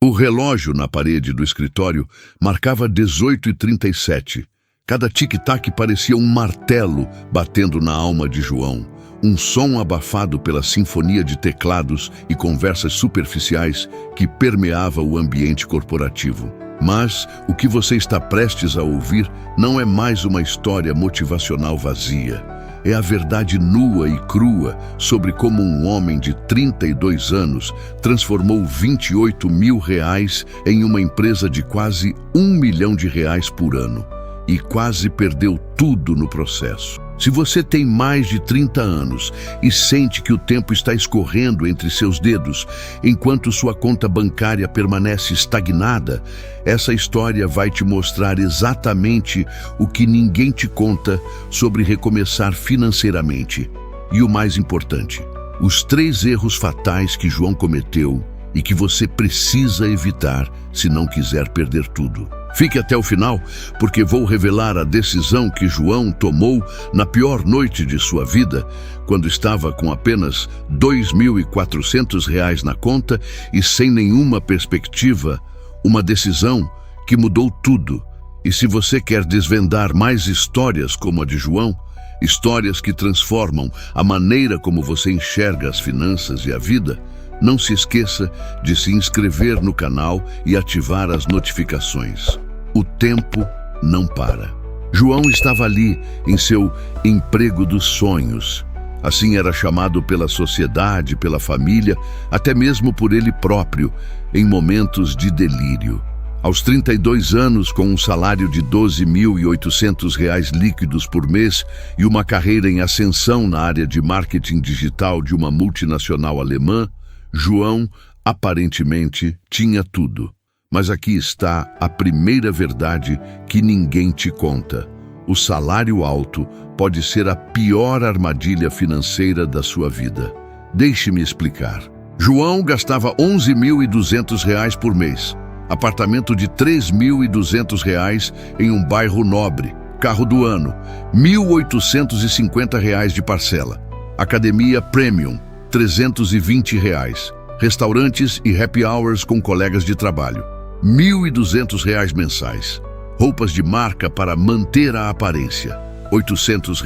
O relógio na parede do escritório marcava 18h37. Cada tic-tac parecia um martelo batendo na alma de João. Um som abafado pela sinfonia de teclados e conversas superficiais que permeava o ambiente corporativo. Mas o que você está prestes a ouvir não é mais uma história motivacional vazia. É a verdade nua e crua sobre como um homem de 32 anos transformou 28 mil reais em uma empresa de quase R$ 1 milhão por ano e quase perdeu tudo no processo. Se você tem mais de 30 anos e sente que o tempo está escorrendo entre seus dedos enquanto sua conta bancária permanece estagnada, essa história vai te mostrar exatamente o que ninguém te conta sobre recomeçar financeiramente. E o mais importante, os 3 erros fatais que João cometeu e que você precisa evitar se não quiser perder tudo. Fique até o final, porque vou revelar a decisão que João tomou na pior noite de sua vida, quando estava com apenas R$ 2.400 na conta e sem nenhuma perspectiva, uma decisão que mudou tudo. E se você quer desvendar mais histórias como a de João, histórias que transformam a maneira como você enxerga as finanças e a vida, não se esqueça de se inscrever no canal e ativar as notificações. O tempo não para. João estava ali em seu emprego dos sonhos. Assim era chamado pela sociedade, pela família, até mesmo por ele próprio, em momentos de delírio. Aos 32 anos, com um salário de R$ 12.800 líquidos por mês e uma carreira em ascensão na área de marketing digital de uma multinacional alemã, João aparentemente tinha tudo. Mas aqui está a primeira verdade que ninguém te conta. O salário alto pode ser a pior armadilha financeira da sua vida. Deixe-me explicar. João gastava R$ 11.200 por mês. Apartamento de R$ 3.200 em um bairro nobre. Carro do ano, R$ 1.850 de parcela. Academia Premium, R$ 320. Restaurantes e happy hours com colegas de trabalho, R$ 1.200 mensais. Roupas de marca para manter a aparência, R$ 800.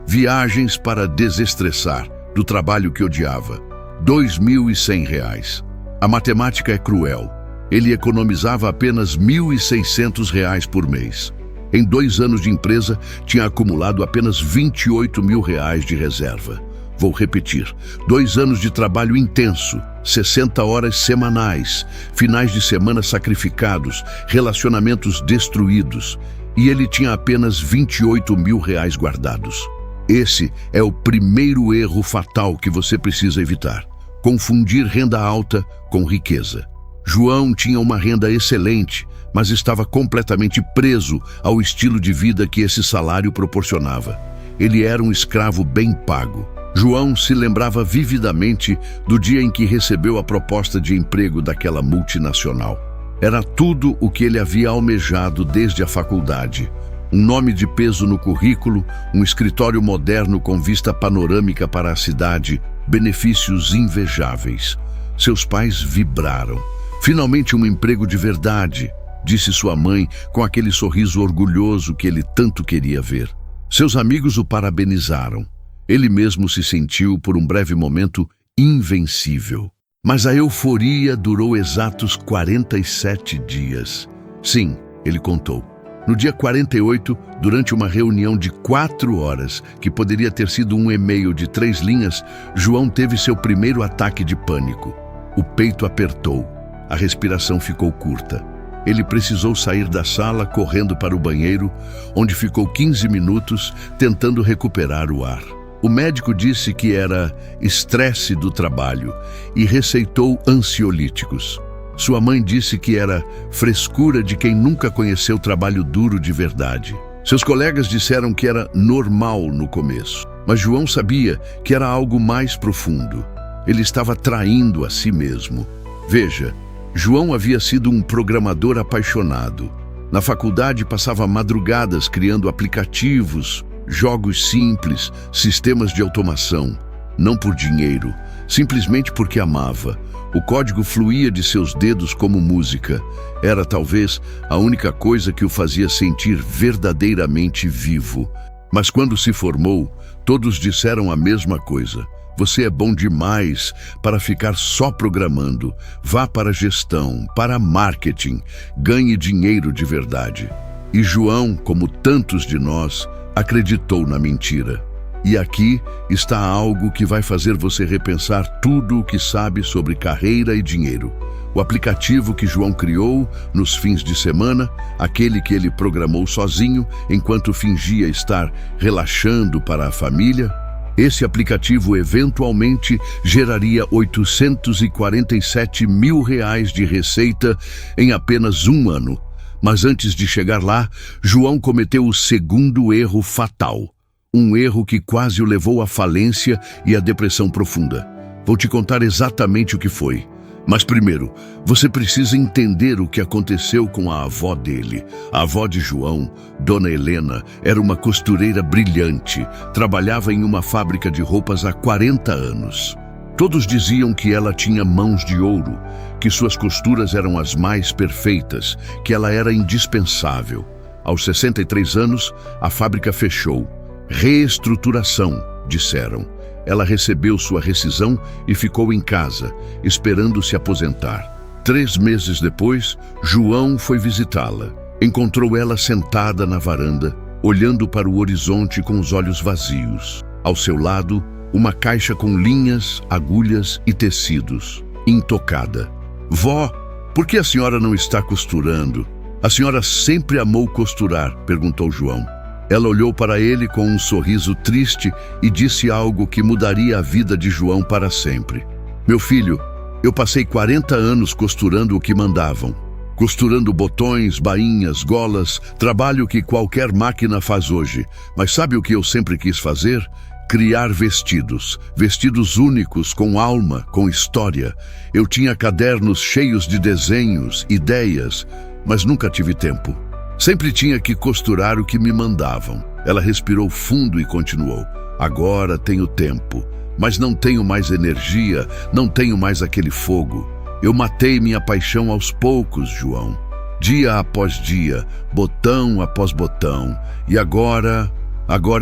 Viagens para desestressar do trabalho que odiava, R$ 2.100. A matemática é cruel. Ele economizava apenas R$ 1.600 por mês. Em 2 anos de empresa, tinha acumulado apenas R$ 28 mil de reserva. Vou repetir, 2 anos de trabalho intenso, 60 horas semanais, finais de semana sacrificados, relacionamentos destruídos, e ele tinha apenas R$ 28 mil guardados. Esse é o primeiro erro fatal que você precisa evitar: confundir renda alta com riqueza. João tinha uma renda excelente, mas estava completamente preso ao estilo de vida que esse salário proporcionava. Ele era um escravo bem pago. João se lembrava vividamente do dia em que recebeu a proposta de emprego daquela multinacional. Era tudo o que ele havia almejado desde a faculdade. Um nome de peso no currículo, um escritório moderno com vista panorâmica para a cidade, benefícios invejáveis. Seus pais vibraram. Finalmente um emprego de verdade, disse sua mãe com aquele sorriso orgulhoso que ele tanto queria ver. Seus amigos o parabenizaram. Ele mesmo se sentiu, por um breve momento, invencível. Mas a euforia durou exatos 47 dias. Sim, ele contou. No dia 48, durante uma reunião de 4 horas, que poderia ter sido um e-mail de 3 linhas, João teve seu primeiro ataque de pânico. O peito apertou. A respiração ficou curta. Ele precisou sair da sala correndo para o banheiro, onde ficou 15 minutos tentando recuperar o ar. O médico disse que era estresse do trabalho e receitou ansiolíticos. Sua mãe disse que era frescura de quem nunca conheceu trabalho duro de verdade. Seus colegas disseram que era normal no começo, mas João sabia que era algo mais profundo. Ele estava traindo a si mesmo. Veja, João havia sido um programador apaixonado. Na faculdade passava madrugadas criando aplicativos, jogos simples, sistemas de automação. Não por dinheiro, simplesmente porque amava. O código fluía de seus dedos como música. Era talvez a única coisa que o fazia sentir verdadeiramente vivo. Mas quando se formou, todos disseram a mesma coisa. Você é bom demais para ficar só programando. Vá para a gestão, para marketing, ganhe dinheiro de verdade. E João, como tantos de nós, acreditou na mentira. E aqui está algo que vai fazer você repensar tudo o que sabe sobre carreira e dinheiro. O aplicativo que João criou nos fins de semana, aquele que ele programou sozinho enquanto fingia estar relaxando para a família, esse aplicativo eventualmente geraria R$847 mil de receita em apenas um ano. Mas antes de chegar lá, João cometeu o segundo erro fatal. Um erro que quase o levou à falência e à depressão profunda. Vou te contar exatamente o que foi. Mas primeiro, você precisa entender o que aconteceu com a avó dele. A avó de João, Dona Helena, era uma costureira brilhante. Trabalhava em uma fábrica de roupas há 40 anos. Todos diziam que ela tinha mãos de ouro, que suas costuras eram as mais perfeitas, que ela era indispensável. Aos 63 anos, a fábrica fechou. Reestruturação, disseram. Ela recebeu sua rescisão e ficou em casa, esperando se aposentar. 3 meses depois, João foi visitá-la. Encontrou ela sentada na varanda, olhando para o horizonte com os olhos vazios. Ao seu lado, uma caixa com linhas, agulhas e tecidos, intocada. Vó, por que a senhora não está costurando? A senhora sempre amou costurar, perguntou João. Ela olhou para ele com um sorriso triste e disse algo que mudaria a vida de João para sempre. Meu filho, eu passei 40 anos costurando o que mandavam. Costurando botões, bainhas, golas, trabalho que qualquer máquina faz hoje. Mas sabe o que eu sempre quis fazer? Criar vestidos. Vestidos únicos, com alma, com história. Eu tinha cadernos cheios de desenhos, ideias, mas nunca tive tempo. Sempre tinha que costurar o que me mandavam. Ela respirou fundo e continuou. Agora tenho tempo, mas não tenho mais energia, não tenho mais aquele fogo. Eu matei minha paixão aos poucos, João. Dia após dia, botão após botão. E agora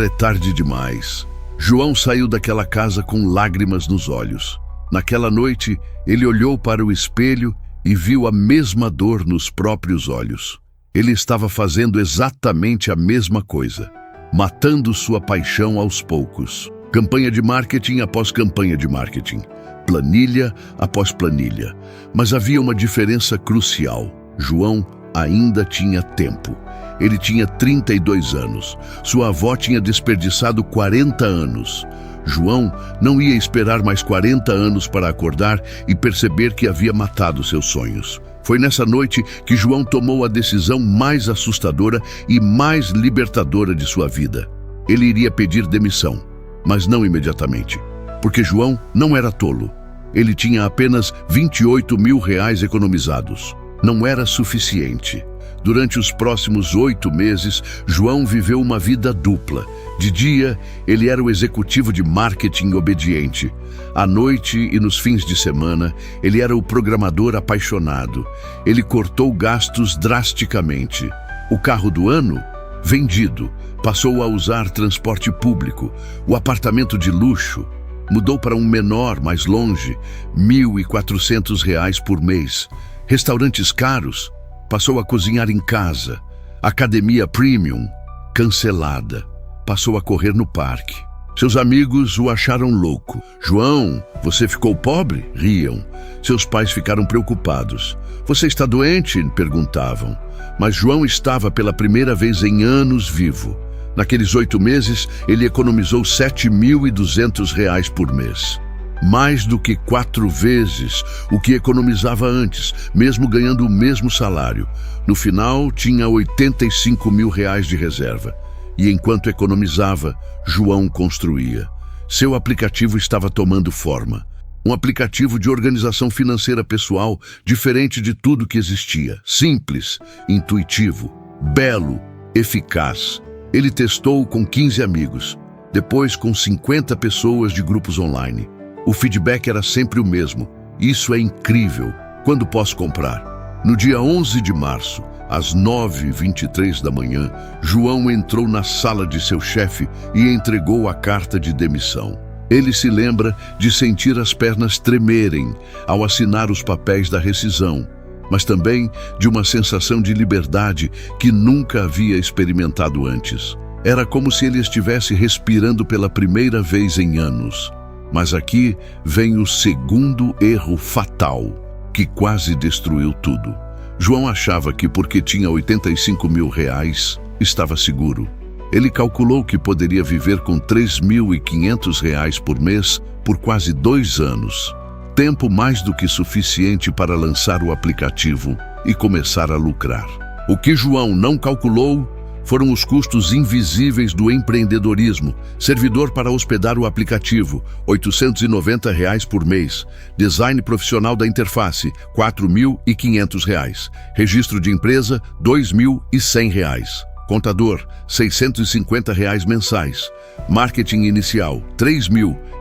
é tarde demais. João saiu daquela casa com lágrimas nos olhos. Naquela noite, ele olhou para o espelho e viu a mesma dor nos próprios olhos. Ele estava fazendo exatamente a mesma coisa, matando sua paixão aos poucos. Campanha de marketing após campanha de marketing, planilha após planilha. Mas havia uma diferença crucial. João ainda tinha tempo. Ele tinha 32 anos. Sua avó tinha desperdiçado 40 anos. João não ia esperar mais 40 anos para acordar e perceber que havia matado seus sonhos. Foi nessa noite que João tomou a decisão mais assustadora e mais libertadora de sua vida. Ele iria pedir demissão, mas não imediatamente, porque João não era tolo. Ele tinha apenas R$28 mil economizados. Não era suficiente. Durante os próximos 8 meses, João viveu uma vida dupla. De dia, ele era o executivo de marketing obediente. À noite e nos fins de semana, ele era o programador apaixonado. Ele cortou gastos drasticamente. O carro do ano? Vendido. Passou a usar transporte público. O apartamento de luxo? Mudou para um menor, mais longe, R$1.400 por mês. Restaurantes caros? Passou a cozinhar em casa. Academia premium? Cancelada. Passou a correr no parque. Seus amigos o acharam louco. João, você ficou pobre? Riam. Seus pais ficaram preocupados. Você está doente? Perguntavam. Mas João estava pela primeira vez em anos vivo. Naqueles 8 meses, ele economizou R$7.200 por mês. Mais do que 4 vezes o que economizava antes, mesmo ganhando o mesmo salário. No final, tinha R$85 mil de reserva. E enquanto economizava, João construía. Seu aplicativo estava tomando forma. Um aplicativo de organização financeira pessoal diferente de tudo que existia. Simples, intuitivo, belo, eficaz. Ele testou com 15 amigos, depois com 50 pessoas de grupos online. O feedback era sempre o mesmo. Isso é incrível. Quando posso comprar? No dia 11 de março, às 9h23 da manhã, João entrou na sala de seu chefe e entregou a carta de demissão. Ele se lembra de sentir as pernas tremerem ao assinar os papéis da rescisão, mas também de uma sensação de liberdade que nunca havia experimentado antes. Era como se ele estivesse respirando pela primeira vez em anos. Mas aqui vem o segundo erro fatal, que quase destruiu tudo. João achava que porque tinha 85 mil reais, estava seguro. Ele calculou que poderia viver com 3.500 reais por mês por quase 2 anos. Tempo mais do que suficiente para lançar o aplicativo e começar a lucrar. O que João não calculou foram os custos invisíveis do empreendedorismo. Servidor para hospedar o aplicativo, R$ 890 por mês. Design profissional da interface, R$ 4.500. Registro de empresa, R$ 2.100. Contador, R$ 650 mensais. Marketing inicial, R$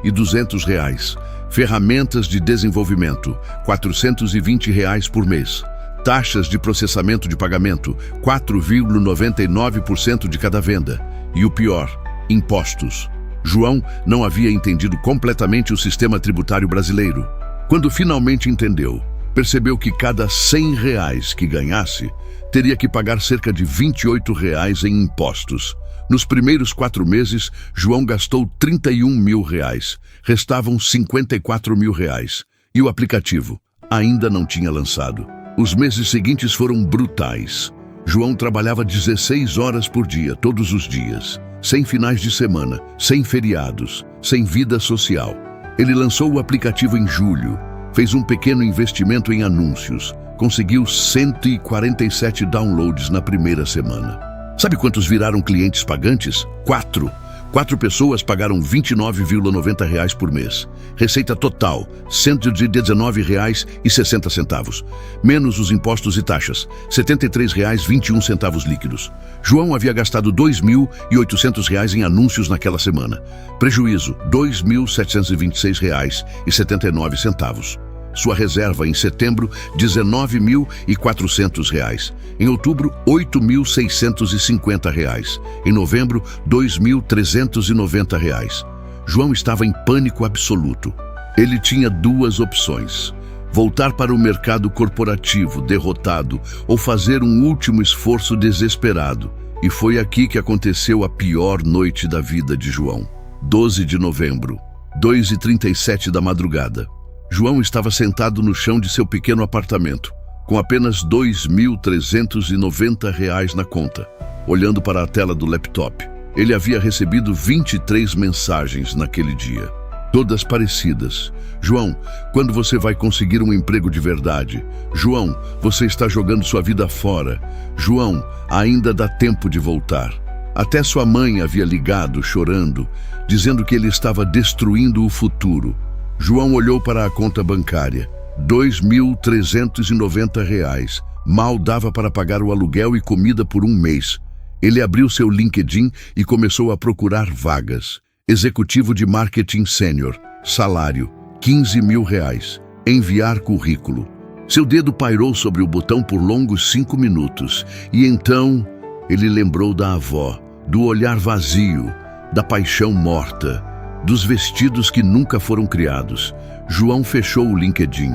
3.200. Ferramentas de desenvolvimento, R$ 420 por mês. Taxas de processamento de pagamento, 4,99% de cada venda. E o pior, impostos. João não havia entendido completamente o sistema tributário brasileiro. Quando finalmente entendeu, percebeu que cada R$ 100 que ganhasse, teria que pagar cerca de R$ 28 em impostos. Nos primeiros 4 meses, João gastou R$ 31 mil. Restavam R$ 54 mil. E o aplicativo ainda não tinha lançado. Os meses seguintes foram brutais. João trabalhava 16 horas por dia, todos os dias, sem finais de semana, sem feriados, sem vida social. Ele lançou o aplicativo em julho, fez um pequeno investimento em anúncios, conseguiu 147 downloads na primeira semana. Sabe quantos viraram clientes pagantes? 4. 4 pessoas pagaram R$ 29,90 por mês. Receita total, R$ 119,60. Menos os impostos e taxas, R$ 73,21 líquidos. João havia gastado R$ 2.800 em anúncios naquela semana. Prejuízo, R$ 2.726,79. Sua reserva em setembro, R$ 19.400. Em outubro, R$ 8.650. Em novembro, R$ 2.390. João estava em pânico absoluto. Ele tinha 2 opções: voltar para o mercado corporativo, derrotado, ou fazer um último esforço desesperado. E foi aqui que aconteceu a pior noite da vida de João. 12 de novembro, 2h37 da madrugada. João estava sentado no chão de seu pequeno apartamento, com apenas R$ 2.390 na conta, olhando para a tela do laptop. Ele havia recebido 23 mensagens naquele dia, todas parecidas. João, quando você vai conseguir um emprego de verdade? João, você está jogando sua vida fora. João, ainda dá tempo de voltar. Até sua mãe havia ligado, chorando, dizendo que ele estava destruindo o futuro. João olhou para a conta bancária. R$ 2.390. Mal dava para pagar o aluguel e comida por um mês. Ele abriu seu LinkedIn e começou a procurar vagas. Executivo de marketing sênior. Salário, R$ 15 mil. Enviar currículo. Seu dedo pairou sobre o botão por longos 5 minutos. E então, ele lembrou da avó, do olhar vazio, da paixão morta, dos vestidos que nunca foram criados. João fechou o LinkedIn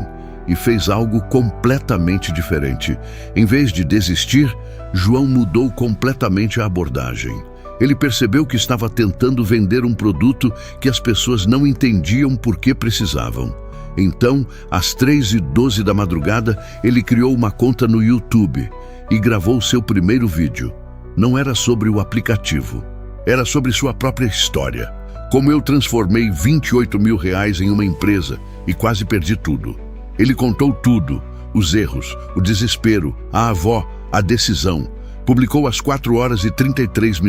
e fez algo completamente diferente. Em vez de desistir, João mudou completamente a abordagem. Ele percebeu que estava tentando vender um produto que as pessoas não entendiam por que precisavam. Então, às 3h12 da madrugada, ele criou uma conta no YouTube e gravou seu primeiro vídeo. Não era sobre o aplicativo, era sobre sua própria história. Como eu transformei R$ 28 mil em uma empresa e quase perdi tudo. Ele contou tudo, os erros, o desespero, a avó, a decisão. Publicou às 4h33.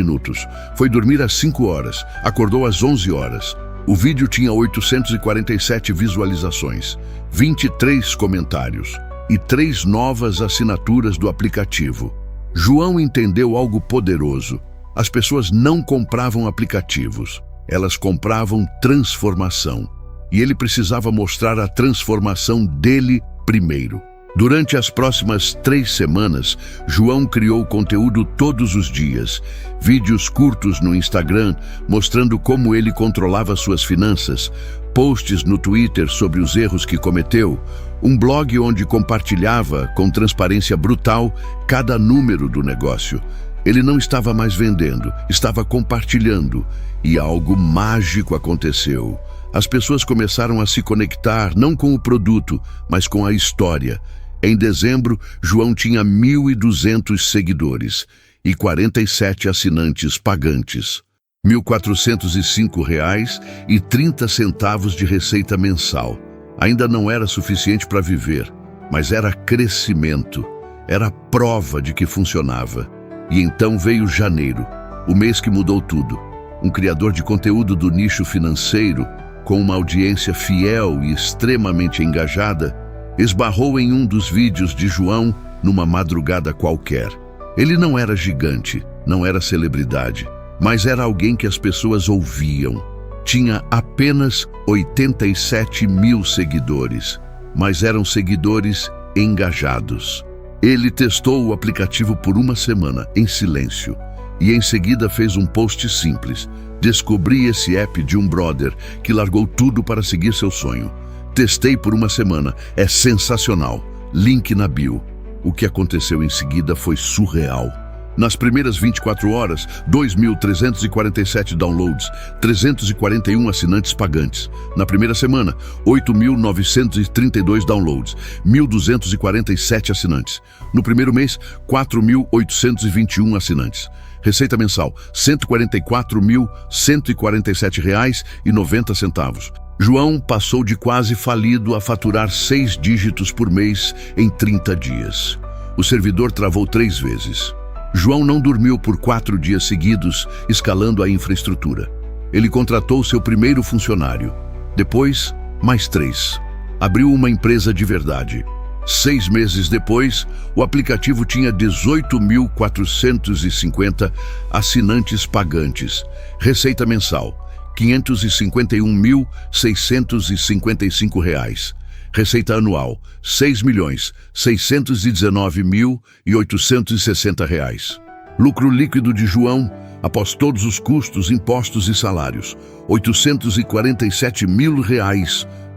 Foi dormir às 5 horas, acordou às 11 horas. O vídeo tinha 847 visualizações, 23 comentários e 3 novas assinaturas do aplicativo. João entendeu algo poderoso. As pessoas não compravam aplicativos. Elas compravam transformação. e ele precisava mostrar a transformação dele primeiro. Durante as próximas 3 semanas, João criou conteúdo todos os dias. Vídeos curtos no Instagram mostrando como ele controlava suas finanças, posts no Twitter sobre os erros que cometeu, um blog onde compartilhava, com transparência brutal, cada número do negócio. Ele não estava mais vendendo, estava compartilhando, e algo mágico aconteceu. As pessoas começaram a se conectar não com o produto, mas com a história. Em dezembro, João tinha 1.200 seguidores e 47 assinantes pagantes. R$ 1.405,30 de receita mensal. Ainda não era suficiente para viver, mas era crescimento. Era prova de que funcionava. E então veio janeiro, o mês que mudou tudo. Um criador de conteúdo do nicho financeiro, com uma audiência fiel e extremamente engajada, esbarrou em um dos vídeos de João numa madrugada qualquer. Ele não era gigante, não era celebridade, mas era alguém que as pessoas ouviam. Tinha apenas 87 mil seguidores, mas eram seguidores engajados. Ele testou o aplicativo por uma semana, em silêncio, e em seguida fez um post simples. Descobri esse app de um brother que largou tudo para seguir seu sonho. Testei por uma semana, é sensacional. Link na bio. O que aconteceu em seguida foi surreal. Nas primeiras 24 horas, 2.347 downloads, 341 assinantes pagantes. Na primeira semana, 8.932 downloads, 1.247 assinantes. No primeiro mês, 4.821 assinantes. Receita mensal, R$ 144.147,90. João passou de quase falido a faturar 6 dígitos por mês em 30 dias. O servidor travou 3 vezes. João não dormiu por 4 dias seguidos, escalando a infraestrutura. Ele contratou seu primeiro funcionário. Depois, mais 3. Abriu uma empresa de verdade. 6 meses depois, o aplicativo tinha 18.450 assinantes pagantes. Receita mensal, R$ 551.655. Receita anual, R$ 6.619.860. Lucro líquido de João, após todos os custos, impostos e salários, R$ 847 mil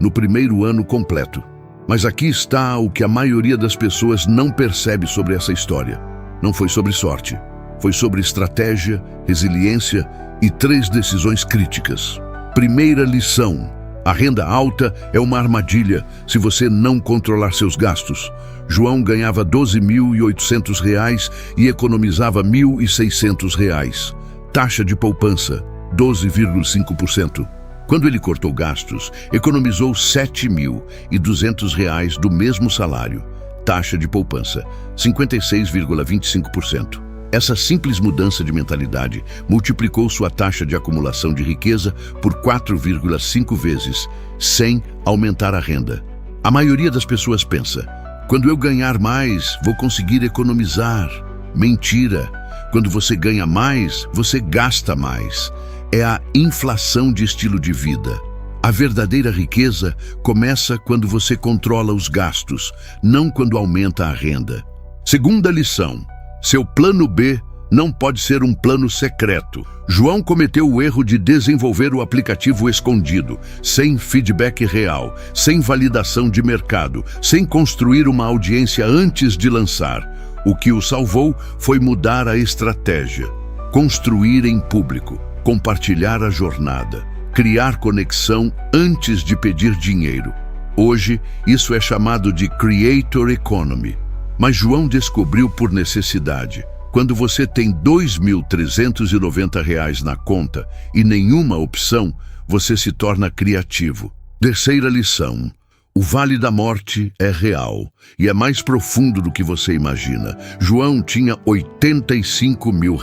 no primeiro ano completo. Mas aqui está o que a maioria das pessoas não percebe sobre essa história. Não foi sobre sorte, foi sobre estratégia, resiliência e 3 decisões críticas. Primeira lição: a renda alta é uma armadilha se você não controlar seus gastos. João ganhava R$ 12.800 e economizava R$ 1.600. Taxa de poupança, 12,5%. Quando ele cortou gastos, economizou R$ 7.200 do mesmo salário. Taxa de poupança, 56,25%. Essa simples mudança de mentalidade multiplicou sua taxa de acumulação de riqueza por 4,5 vezes, sem aumentar a renda. A maioria das pessoas pensa: quando eu ganhar mais, vou conseguir economizar. Mentira! Quando você ganha mais, você gasta mais. É a inflação de estilo de vida. A verdadeira riqueza começa quando você controla os gastos, não quando aumenta a renda. Segunda lição: seu plano B não pode ser um plano secreto. João cometeu o erro de desenvolver o aplicativo escondido, sem feedback real, sem validação de mercado, sem construir uma audiência antes de lançar. O que o salvou foi mudar a estratégia, construir em público, compartilhar a jornada, criar conexão antes de pedir dinheiro. Hoje, isso é chamado de Creator Economy. Mas João descobriu por necessidade. Quando você tem R$ 2.390 na conta e nenhuma opção, você se torna criativo. Terceira lição: o Vale da Morte é real e é mais profundo do que você imagina. João tinha R$ 85 mil.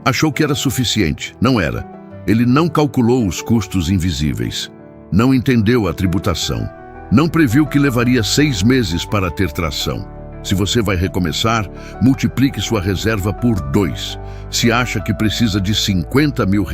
Achou que era suficiente. Não era. Ele não calculou os custos invisíveis. Não entendeu a tributação. Não previu que levaria 6 meses para ter tração. Se você vai recomeçar, multiplique sua reserva por 2. Se acha que precisa de R$ 50 mil,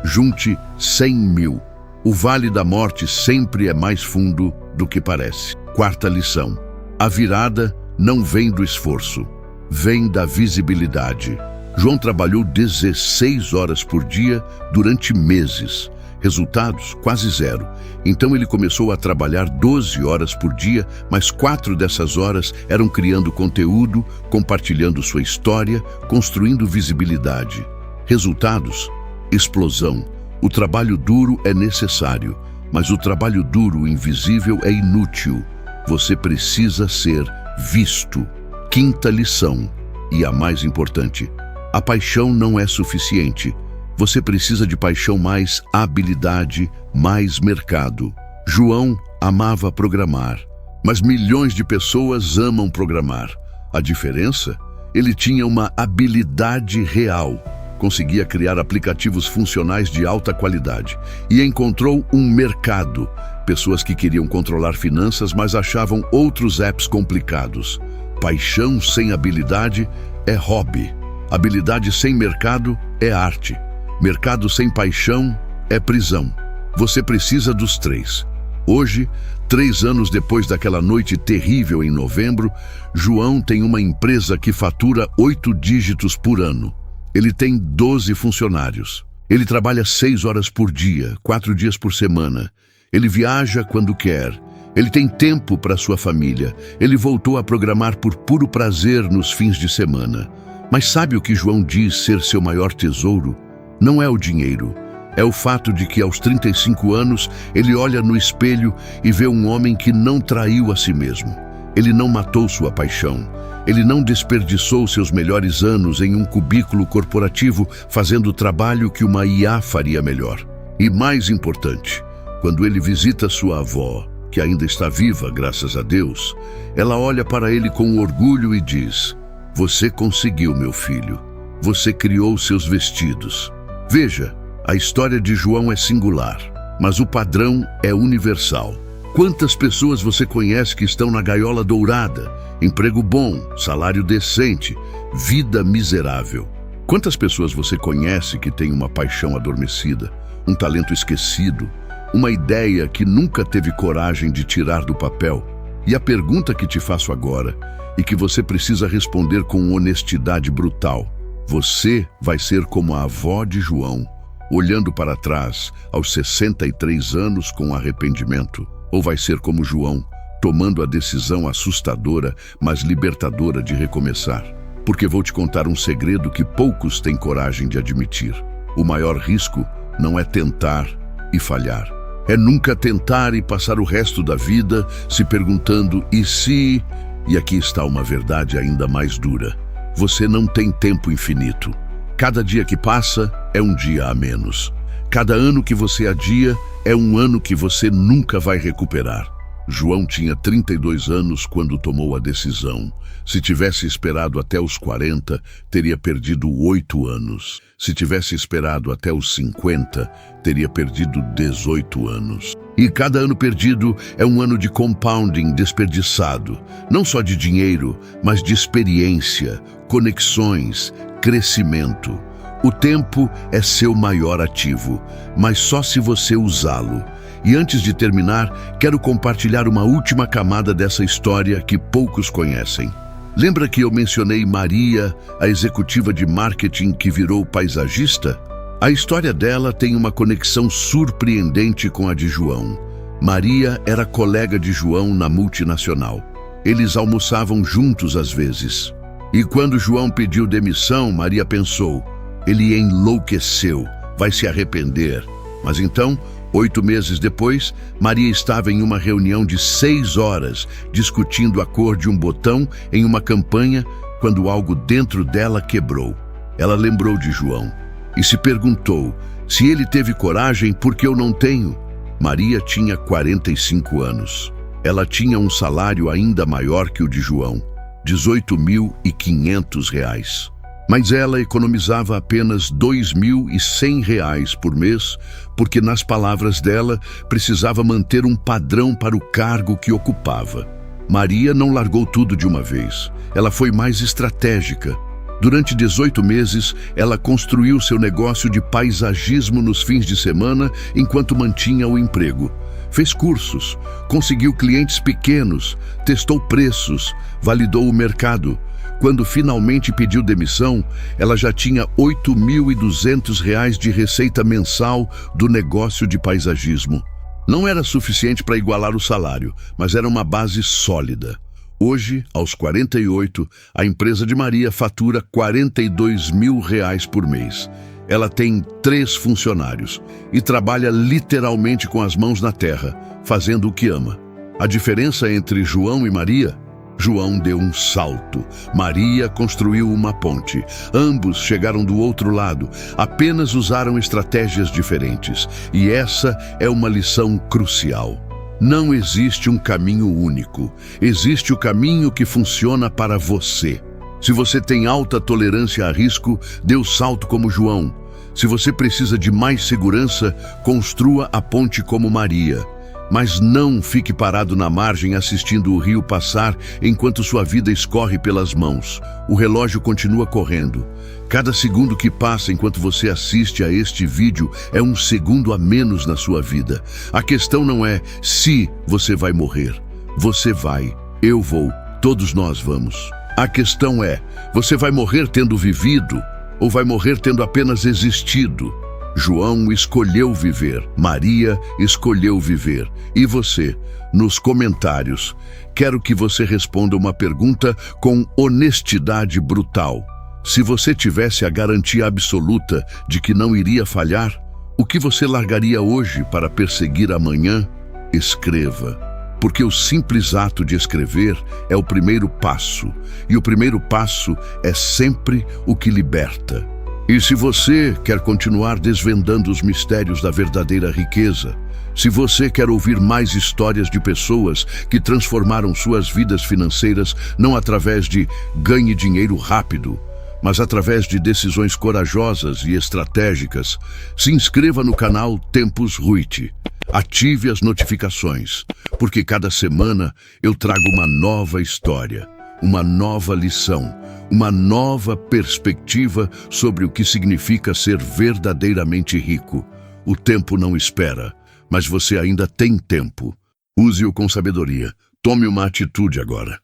junte 100 mil. O vale da morte sempre é mais fundo do que parece. Quarta lição: a virada não vem do esforço, vem da visibilidade. João trabalhou 16 horas por dia durante meses. Resultados, quase zero. Então ele começou a trabalhar 12 horas por dia, mas 4 dessas horas eram criando conteúdo, compartilhando sua história, construindo visibilidade. Resultados, explosão. O trabalho duro é necessário, mas o trabalho duro invisível é inútil. Você precisa ser visto. Quinta lição, e a mais importante: a paixão não é suficiente. Você precisa de paixão mais habilidade, mais mercado. João amava programar, mas milhões de pessoas amam programar. A diferença? Ele tinha uma habilidade real. Conseguia criar aplicativos funcionais de alta qualidade e encontrou um mercado. Pessoas que queriam controlar finanças, mas achavam outros apps complicados. Paixão sem habilidade é hobby. Habilidade sem mercado é arte. Mercado sem paixão é prisão. Você precisa dos três. Hoje, 3 anos depois daquela noite terrível em novembro, João tem uma empresa que fatura 8 dígitos por ano. Ele tem 12 funcionários. Ele trabalha 6 horas por dia, 4 dias por semana. Ele viaja quando quer. Ele tem tempo para sua família. Ele voltou a programar por puro prazer nos fins de semana. Mas sabe o que João diz ser seu maior tesouro? Não é o dinheiro. É o fato de que aos 35 anos ele olha no espelho e vê um homem que não traiu a si mesmo. Ele não matou sua paixão. Ele não desperdiçou seus melhores anos em um cubículo corporativo fazendo o trabalho que uma IA faria melhor. E mais importante, quando ele visita sua avó, que ainda está viva, graças a Deus, ela olha para ele com orgulho e diz: "Você conseguiu, meu filho. Você criou seus vestidos." Veja, a história de João é singular, mas o padrão é universal. Quantas pessoas você conhece que estão na gaiola dourada? Emprego bom, salário decente, vida miserável. Quantas pessoas você conhece que tem uma paixão adormecida, um talento esquecido, uma ideia que nunca teve coragem de tirar do papel? E a pergunta que te faço agora, e que você precisa responder com honestidade brutal: você vai ser como a avó de João, olhando para trás aos 63 anos com arrependimento? Ou vai ser como João, tomando a decisão assustadora, mas libertadora de recomeçar? Porque vou te contar um segredo que poucos têm coragem de admitir. O maior risco não é tentar e falhar. É nunca tentar e passar o resto da vida se perguntando "e se?" E aqui está uma verdade ainda mais dura. Você não tem tempo infinito. Cada dia que passa é um dia a menos. Cada ano que você adia é um ano que você nunca vai recuperar. João tinha 32 anos quando tomou a decisão. Se tivesse esperado até os 40, teria perdido 8 anos. Se tivesse esperado até os 50, teria perdido 18 anos. E cada ano perdido é um ano de compounding desperdiçado. Não só de dinheiro, mas de experiência, conexões, crescimento. O tempo é seu maior ativo, mas só se você usá-lo. E antes de terminar, quero compartilhar uma última camada dessa história que poucos conhecem. Lembra que eu mencionei Maria, a executiva de marketing que virou paisagista? A história dela tem uma conexão surpreendente com a de João. Maria era colega de João na multinacional. Eles almoçavam juntos às vezes. E quando João pediu demissão, Maria pensou: ele enlouqueceu, vai se arrepender. Mas então, 8 meses depois, Maria estava em uma reunião de 6 horas, discutindo a cor de um botão em uma campanha, quando algo dentro dela quebrou. Ela lembrou de João e se perguntou: se ele teve coragem, por que eu não tenho? Maria tinha 45 anos. Ela tinha um salário ainda maior que o de João, R$18.500. Mas ela economizava apenas R$2.100 por mês, porque, nas palavras dela, precisava manter um padrão para o cargo que ocupava. Maria não largou tudo de uma vez. Ela foi mais estratégica. Durante 18 meses, ela construiu seu negócio de paisagismo nos fins de semana enquanto mantinha o emprego. Fez cursos, conseguiu clientes pequenos, testou preços, validou o mercado. Quando finalmente pediu demissão, ela já tinha R$ 8.200 de receita mensal do negócio de paisagismo. Não era suficiente para igualar o salário, mas era uma base sólida. Hoje, aos 48, a empresa de Maria fatura R$ 42.000 por mês. Ela tem 3 funcionários e trabalha literalmente com as mãos na terra, fazendo o que ama. A diferença entre João e Maria? João deu um salto. Maria construiu uma ponte. Ambos chegaram do outro lado, apenas usaram estratégias diferentes. E essa é uma lição crucial. Não existe um caminho único. Existe o caminho que funciona para você. Se você tem alta tolerância a risco, dê o salto como João. Se você precisa de mais segurança, construa a ponte como Maria. Mas não fique parado na margem assistindo o rio passar enquanto sua vida escorre pelas mãos. O relógio continua correndo. Cada segundo que passa enquanto você assiste a este vídeo é um segundo a menos na sua vida. A questão não é se você vai morrer. Você vai, eu vou, todos nós vamos. A questão é, você vai morrer tendo vivido ou vai morrer tendo apenas existido? João escolheu viver, Maria escolheu viver. E você? Nos comentários, quero que você responda uma pergunta com honestidade brutal. Se você tivesse a garantia absoluta de que não iria falhar, o que você largaria hoje para perseguir amanhã? Escreva, porque o simples ato de escrever é o primeiro passo, e o primeiro passo é sempre o que liberta. E se você quer continuar desvendando os mistérios da verdadeira riqueza, se você quer ouvir mais histórias de pessoas que transformaram suas vidas financeiras não através de ganhe dinheiro rápido, mas através de decisões corajosas e estratégicas, se inscreva no canal Tempus Ruit. Ative as notificações, porque cada semana eu trago uma nova história, uma nova lição, uma nova perspectiva sobre o que significa ser verdadeiramente rico. O tempo não espera, mas você ainda tem tempo. Use-o com sabedoria. Tome uma atitude agora.